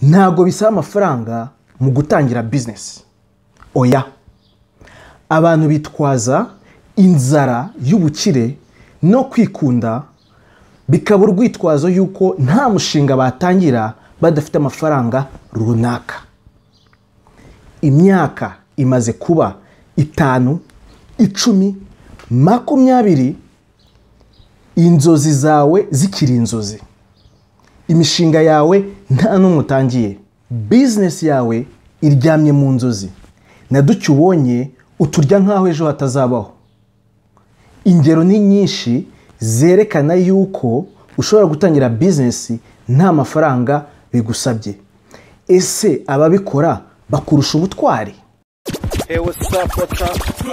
ntago bisaba amafaranga mu gutangira business. Oya, abantu bitwaza inzara y'ubukire no kwikunda bikaba urwitwazo yuko nta mushinga batangira badafite amafaranga runaka. Imyaka imaze kuba 5, 10, 20, inzozi zawe zikiri inzozi. Imishinga yawe nta n'umutangiye. Business yawe iryamye mu nzozi. Na duke ubonye uturya nkaho ejo hatazabaho. Ingero ni nyinshi zerekana yuko ushobora gutangira business nta mafaranga bigusabye. Ese ababikora bakurusha ubutwari? Hey, what's up?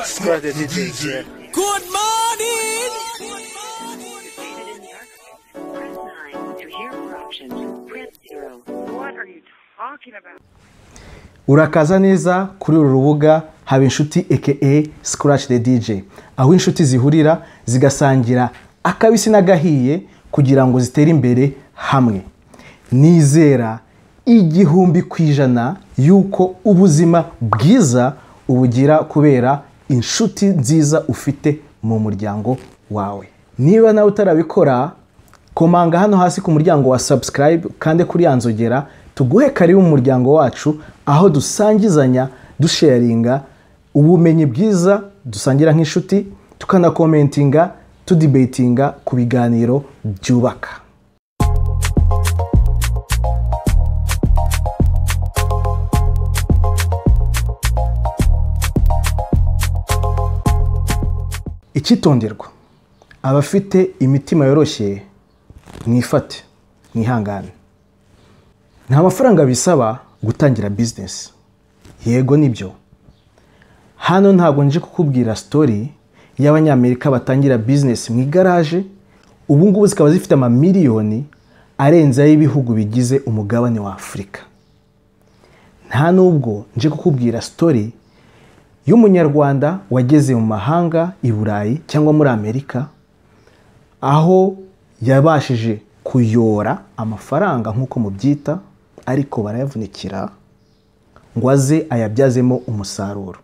Scratch the DJ here. Good morning! What are you talking about? Urakaza neza kuri uru rubuga Habinshuti aka Scratch the DJ, aho inshuti zihurira zigasangira akabisi n'agahiye kugira ngo zitere imbere hamwe. Nizera 100% yuko ubuzima bwiza ubugira kubera inshuti nziza ufite mu muryango wawe. Niba nawe utarabikora, komanga hano hasi ku muryango wa subscribe kandi kuri yanzogera tuguhe karibu mu muryango wacu, aho dusangizanya, dusharinga ubumenyi bwiza, dusangira nk'inshuti, tukana commentinga, tudebatinga ku biganiro byubaka. Icyitonderwa, abafite imitima yoroshye mwifate, mwihangane. Nta mafaranga bisaba gutangira business. Yego nibyo. Hano ntabwo nje kukubwira story y'abanyamerika batangira business mu garage, ubu ngubu zikaba zifite amamiliyoni arenze y'ibihugu bigize umugabane wa Afrika. Nta nubwo nje kukubwira story y'umunyarwanda wageze mu mahanga i Burayi cyangwa muri Amerika, aho yabashije kuyora amafaranga nk'uko mubyita, ariko barayavunikira ngo aze ayabyazemo umusaruro.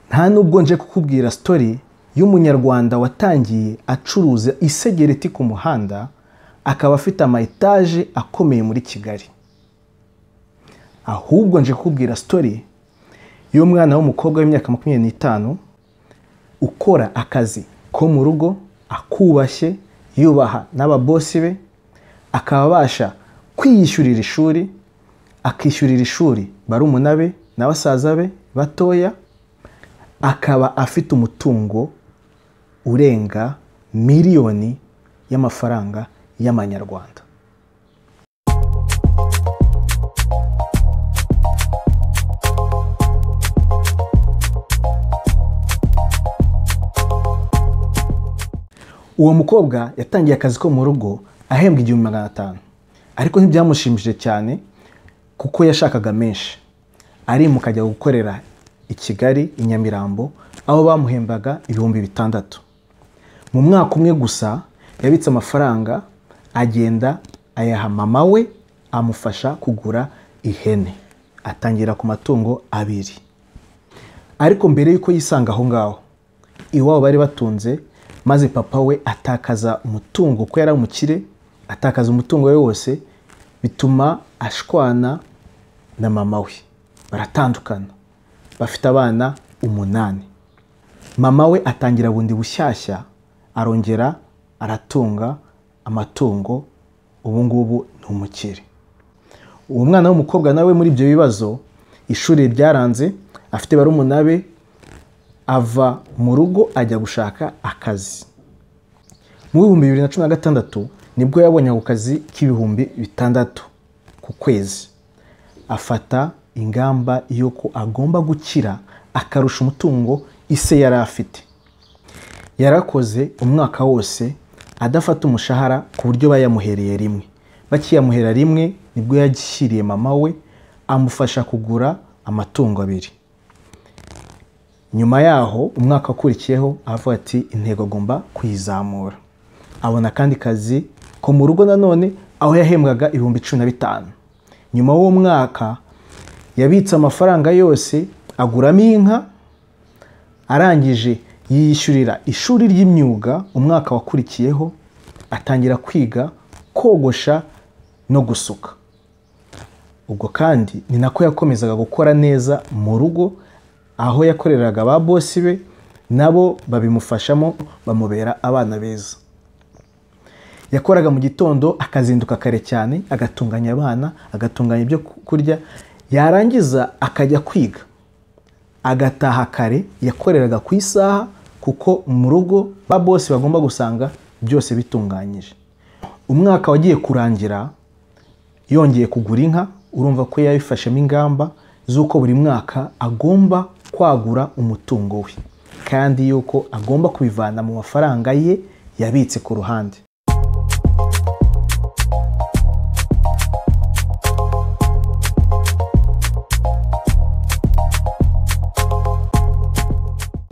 Nta nubwo nje kukubwira story y'umunyarwanda watangiye acuruza isegereti ku muhanda, akaba afite ama etage akomeye muri Kigali. Ahubwo nje kukubwira story y'umwana w'umukobwa w'imyaka 25 ukora akazi ko mu rugo, akubashye, yubaha n'ababosi be, akabasha kwiyishyurira ishuri, akishyurira ishuri barumuna be n'abasaza be batoya, akaba afite umutungo urenga miliyoni y'amafaranga y'amanyarwanda. Uwo mukobwa yatangiye akazi ko mu rugo ahembwa 1500, ariko ntibyamushimishije cyane kuko yashakaga menshi. Ari mukajya gukorera i Kigali, i Nyamirambo, aho bamuhembaga 6000. Mu mwaka umwe gusa yabitse amafaranga, agenda ayaha mama we amufasha kugura ihene, atangira ku matungo 2. Ariko mbere yuko yisanga aho ngaho, iwabo bari batunze, maze papa we atakaza umutungo ko yari umukire, atakaza umutungo we wose, bituma ashwana na mama we. Baratandukana, bafite abana 8. Mama we atangira bundi bushyashya, arongera aratunga amatungo, ubu ngubu ni umukire. Uwo mwana w'umukobwa nawe muri ibyo bibazo, ishuri ryaranze, afite barumuna be, ava mu rugo ajya gushaka akazi. Mu 2016 nibwo yabonye ako kazi k'6,000 ku kwezi. Afata ingamba yuko agomba gukira akarusha umutungo ise yari afite. Yarakoze umwaka wose adafata umushahara ku buryo bayamuhereye rimwe. Bakiyamuhera rimwe nibwo yagishyiriye mama we, amufasha kugura amatungo 2. Nyuma yaho umwaka ukurikiyeho avuga ati intego agomba kwizamura. Abona kandi kazi ko mu rugo nanone, aho yahembwaga 15,000. nyuma y'uwo mwaka yabitse amafaranga yose aguramo inka, arangije yiyishyurira ishuri ry'imyuga. Umwaka wakurikiyeho atangira kwiga kogosha no gusuka. Ubwo kandi ni nako yakomezaga gukora neza mu rugo, aho yakoreraga ba bosi be nabo babimufashamo, bamubera abana beza. Yakoraga mu gitondo akazinduka kare cyane, agatunganya abana, agatunganya ibyo kurya, yarangiza akajya kwiga, agataha kare. Yakoreraga ku isaha kuko mu rugo ba bosi bagomba gusanga byose bitunganyije. Umwaka wagiye kurangira yongeye kugura inka. Urumva ko yabifashemo ingamba z'uko buri mwaka agomba kwagura umutungo we, kandi yuko agomba kubivana mu mafaranga ye yabitse ku ruhande.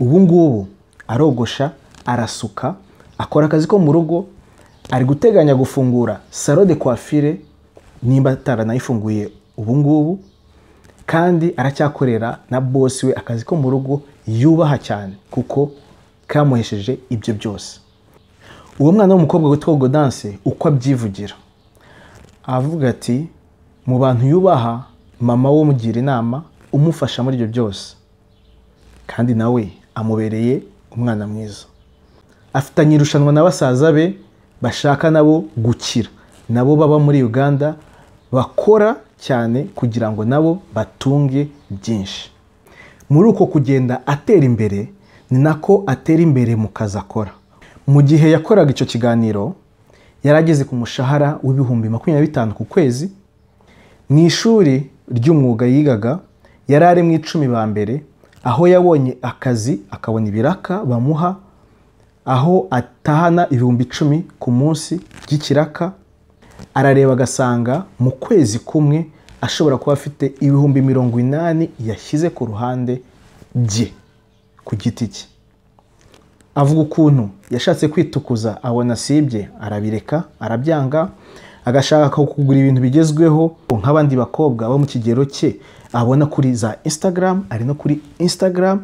Ubu ngubu arogosha, arasuka, akora akazi ko mu rugo, ari guteganya gufungura salon de coiffure nimba ataranayifunguye ubu ngubu, kandi aracyakorera na bosi we akazi ko mu rugo yubaha cyane kuko kamuhesheje ibyo byose. Uwo mwana w'umukobwa witwa Gaudence uko abyivugira, avuga ati mu bantu yubaha, mama we umugira inama, umufasha muri ibyo byose, kandi nawe amubereye umwana mwiza. Afitanye irushanwa na basaza be bashaka nabo gukira, nabo baba muri Uganda, bakora cyane kugira ngo nabo batunge byinshi. Muri uko kugenda atera imbere, ni nako atera imbere mu kazi akora. Mu gihe yakoraga icyo kiganiro yarageze ku mushahara w'ibihumbi 25 ku kwezi. Mu ishuri ry'umwuga yigaga yari ari mu 10 ba mbere, aho yabonye akazi akabona ibiraka bamuha, aho atahana ibihumbi 10 ku munsi by'ikiraka. Arareba agasanga mu kwezi kumwe ashobora kuba afite ibihumbi 80 yashyize ku ruhande bye ku giti cye. Avuga ukuntu yashatse kwitukuza, abona sibye, arabireka, arabyanga, agashaka kugura ibintu bigezweho nk'abandi bakobwa bo mu kigero cye abona kuri za Instagram. Ari no kuri Instagram,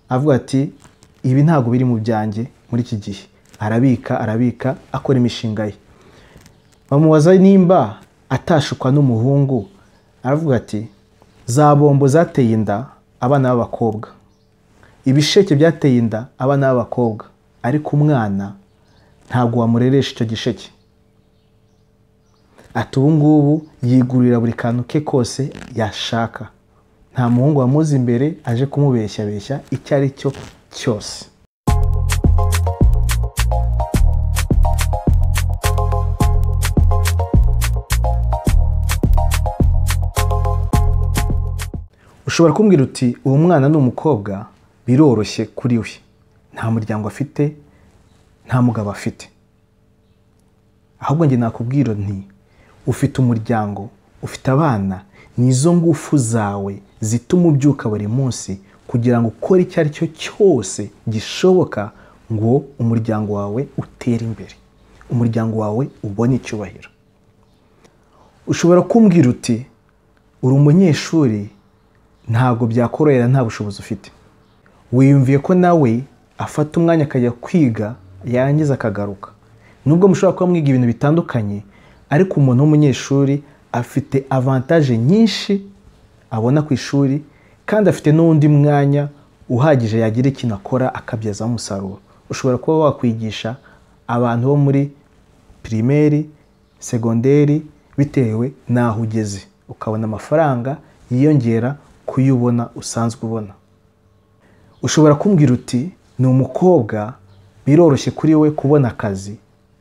avuga ati ibi ntago biri mu byanjye muri iki gihe. Arabika akora imishinga ye. Bamubaza nimba atashukwa n'umuhungu, aravuga ati za bombo zateye inda abana b'abakobwa, ibisheke byateye inda abana b'abakobwa, ariko umwana ntago wamureresha icyo gisheke. Ati ubu ngubu yigurira buri kantu ke kose yashaka, nta muhungu wamuzi imbere aje kumubeshya icyo ari cyo cyose. Ushobora kumbwira uti uwo mwana ni umukobwa, biroroshye kuri we, nta muryango afite, nta mugabo afite. Ahubwo njye nakubwira nti ufite umuryango, ufite abana, nizo ngufu zawe zituma ubyuka buri munsi kugira ngo ukore icyo ari cyo cyose gishoboka ngo umuryango wawe utere imbere, umuryango wawe ubone icyubahiro. Ushobora kumbwira uti uri umunyeshuri, ntabwo byakorohera nta bushobozi ufite. Wiyumviye ko nawe afata umwanya akajya kwiga, yarangiza akagaruka. Nubwo mushobora kuba mwiga ibintu bitandukanye, ariko umuntu w'umunyeshuri afite avantage nyinshi abona ku ishuri, kandi afite n'undi mwanya uhagije yagira ikintu akora akabyaza umusaruro. Ushobora kuba wakwigisha abantu bo muri primaire, segonderi, bitewe naho ugeze, ukabona amafaranga yiyongera kuyubona usanzwe ubona. Ushobora kumbwira uti ni umukobwa, biroroshye kuri we kubona akazi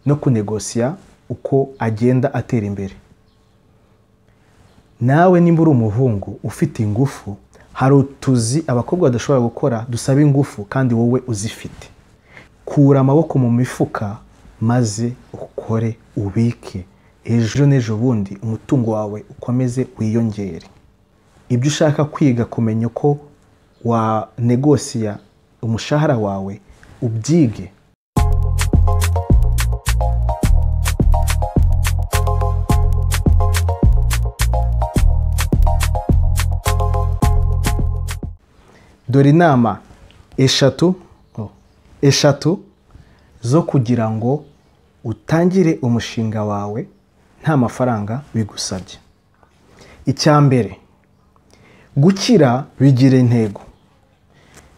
no kunegosiya uko agenda atera imbere. Nawe nimba uri umuhungu ufite ingufu, hari utuzi abakobwa badashobora gukora dusaba ingufu kandi wowe uzifite. Kura amaboko mu mifuka maze ukore, ubike, ejo n'ejo bundi umutungo wawe ukomeze wiyongere. Ibyo ushaka kwiga kumenya uko wa negosiya umushahara wawe, ubyige. dore inama eshatu zo kugira ngo utangire umushinga wawe nta mafaranga bigusabye. Icya mbere, gukira bigira intego.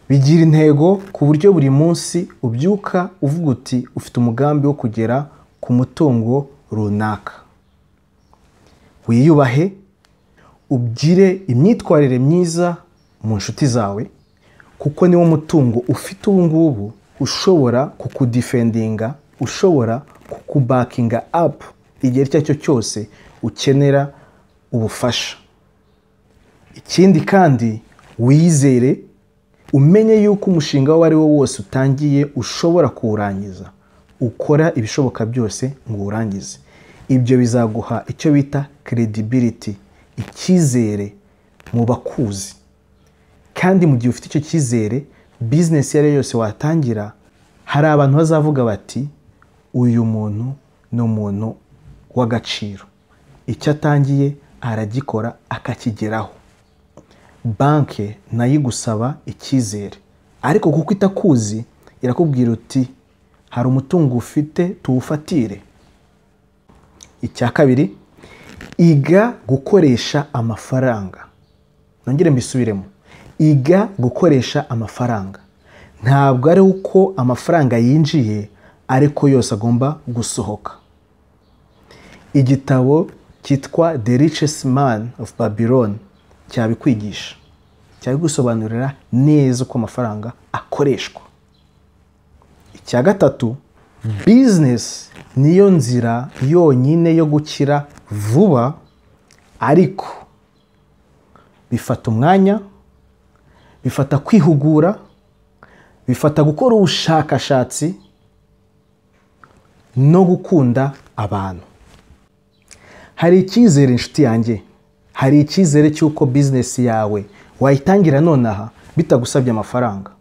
Bigira intego ku buryo buri munsi ubyuka uvuga uti ufite umugambi wo kugera ku mutungo runaka. Wiyubahe, ugire imyitwarire myiza mu nshuti zawe, kuko niwo mutungo ufite ubu ngubu ushobora kukudefendinga, ushobora kukubakinga up igihe icyo ari cyo cyose ukenera ubufasha. Ikindi kandi, wizere, umenye yuko umushinga wawe ari wo wose utangiye ushobora kuwurangiza. Ukora ibishoboka byose ngo urangize. Ibyo bizaguha icyo bita credibility, icyizere mu bakuzi. Kandi mu gihe ufite icyo cyizere, business yari yose watangira, hari abantu bazavuga bati uyu muntu ni umuntu w'agaciro, icyo atangiye aragikora akakigeraho. Banke nayo igusaba icyizere, ariko kuko itakuzi irakubwira uti hari umutungo ufite tuwufatire. Icya kabiri, iga gukoresha amafaranga. Nongere mbisubiremo, iga gukoresha amafaranga. Ntabwo ari uko amafaranga yinjiye ariko yose agomba gusohoka. Igitabo cyitwa The Richest Man of Babylon cyabikwigisha, cyabigusobanurira neza uko amafaranga akoreshwa. Icya gatatu, business niyo nzira yonyine yo gukira vuba, ariko bifata umwanya, bifata kwihugura, bifata gukora ubushakashatsi no gukunda abantu. Hari icyizere inshuti yanjye, hari icyizere cy'uko business yawe wayitangira nonaha bitagusabye amafaranga.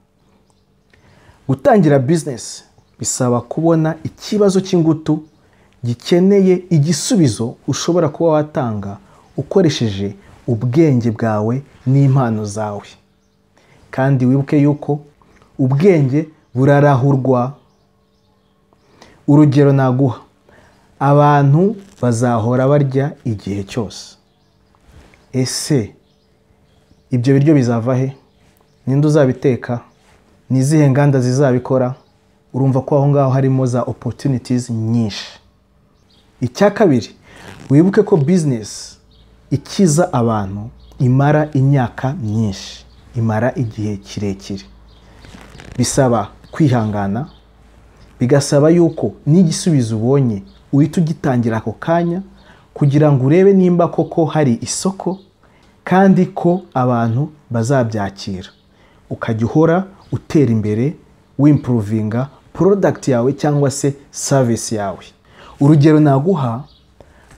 Gutangira business bisaba kubona ikibazo cy'ingutu gikeneye igisubizo ushobora kuba watanga ukoresheje ubwenge bwawe n'impano zawe. Kandi wibuke yuko ubwenge burarahurwa. Urugero naguha, abantu bazahora barya igihe cyose. Ese ibyo biryo bizava he? Ninde uzabiteka? Ni izihe nganda zizabikora? Urumva ko aho ngaho harimo za opportunities nyinshi. Icya kabiri, wibuke ko business ikiza abantu imara imyaka myinshi, imara igihe kirekire. Bisaba kwihangana, bigasaba yuko n'igisubizo ubonye uhita ugitangira ako kanya, kugira ngo urebe nimba koko hari isoko kandi ko abantu bazabyakira. Ukajya uhora utera imbere, wimprovinga product yawe cyangwa se service yawe. Urugero naguha,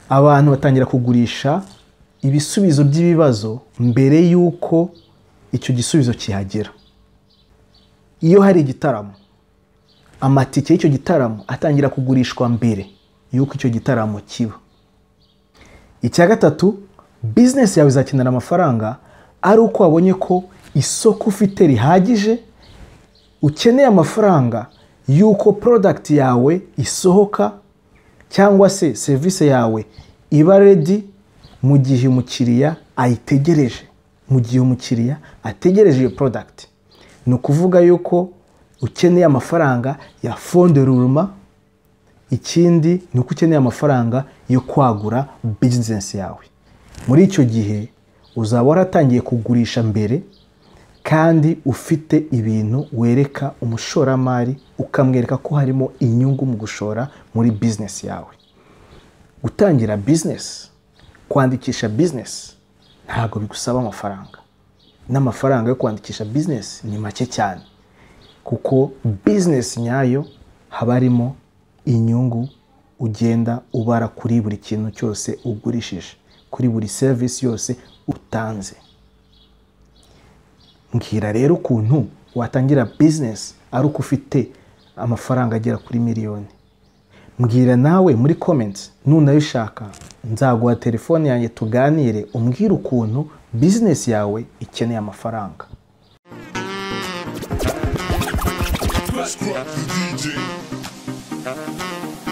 abantu batangira kugurisha ibisubizo by'ibibazo mbere yuko icyo gisubizo kihagera. Iyo hari igitaramo, amatike y'icyo gitaramo atangira kugurishwa mbere yuko icyo gitaramo kiba. Icya gatatu, business yawe izakenera amafaranga ari uko wabonye ko isoko ufite rihagije, ukeneye amafaranga yuko product yawe isohoka cyangwa se service yawe iba ready mu gihe umukiriya ayitegereje, mu gihe umukiriya ategereje iyo product. Ni ukuvuga yuko ukeneye amafaranga ya fond de roulement. Ikindi ni uko ukeneye amafaranga yo kwagura business yawe. Muri icyo gihe uzaba waratangiye kugurisha mbere, kandi ufite ibintu wereka umushoramari, ukamwereka ko harimo inyungu mu gushora muri business yawe. Gutangira business, kwandikisha business ntabwo bigusaba amafaranga. N'amafaranga yo kwandikisha business ni make cyane, kuko business nyayo haba harimo inyungu ugenda ubara kuri buri kintu cyose ugurishije, kuri buri service yose utanze. Mbwira rero ukuntu watangira business ari uko ufite amafaranga agera kuri miliyoni. Mbwira nawe muri comments, nunabishaka nzaguha telefone yanjye tuganire, umbwire ukuntu business yawe ikeneye amafaranga. Scratch the DJ.